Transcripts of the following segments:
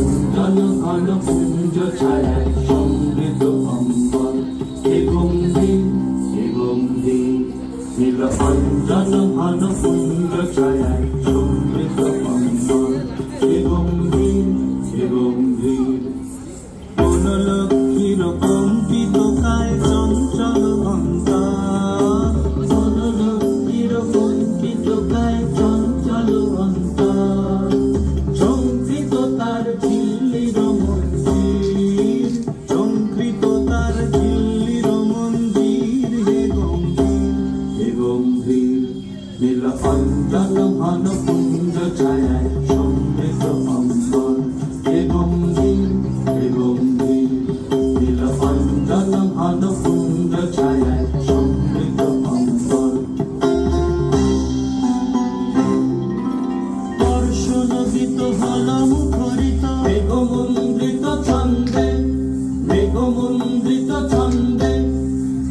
অঞ্জন ঘন কুঞ্জ ছায়ায় সমৃদ্ধ অম্বর হে গম্ভীর হে গম্ভীর নীল অঞ্জন ঘন কুঞ্জ ছায়ায় সমৃদ্ধ অম্বর হে গম্ভীর হে গম্ভীর বনলক্ষ্মীর কম্পিত কায় চঞ্চল অন্তর বনলক্ষ্মীর কম্পিত কায় চঞ্চল অন্তর সংকৃত তার ঝিল্লির মন্দির সংকৃত তার ঝিল্লির মন্দির হে গম্ভীর নীল অঞ্জন ঘন কুঞ্জ ছায়ায় সমৃদ্ধ অম্বর হে গম্ভীর হে গম্ভীর নীল অঞ্জন ঘন কুঞ্জ ছায়ায় সমৃদ্ধ অম্বর বর্ষণবিত হল মুখরিত মেঘমন্দ্রিত ছন্দে মেঘমন্দ্রিত ছন্দে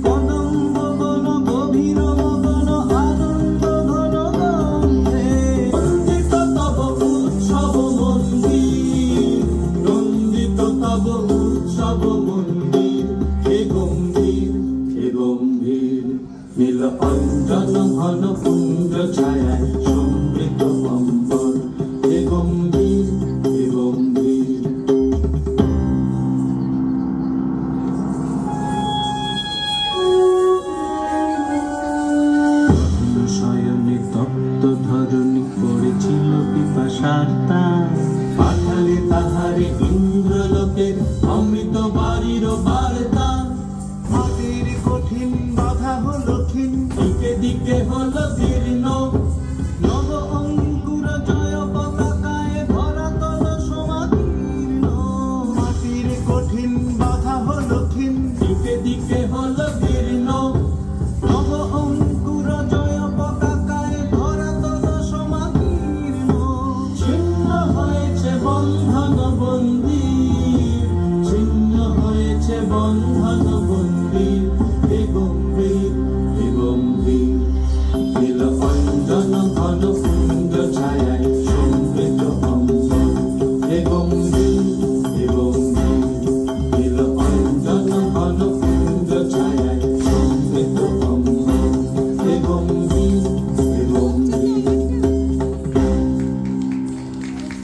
কদম্ব বন গভীর মগন আনন্দ ঘন গন্ধে নন্দিত তব উৎসব মন্দির নন্দিত তব উৎসব মন্দির হে গম্ভীর নীল অঞ্জন ঘন কুঞ্জ ছায়ায় সমৃদ্ধ অম্বর হে গম্ভীর হে গম্ভীর শয়নে তপ্ত ধরণী করেছিল পিপাসার তার পাঠালে তাহারে ইন্দ্রলোকের অমৃত বাড়ির বার্তা মাটির কঠিন বাধা হলো ক্ষীণ দিকে দিকে হলো জীর্ণ নব অঙ্কুর জয় পতাকায় ধরাতল সমাদীর্ণ মাটির কঠিন বাধা হলো ক্ষীণ দিকে দিকে হলো জীর্ণ নব অঙ্কুর জয় পতাকায় ধরাতল সমাদীর্ণ ছিন্ন হয়েছে বন্ধন বন্দী ছিন্ন হয়েছে বন্ধন বন্দী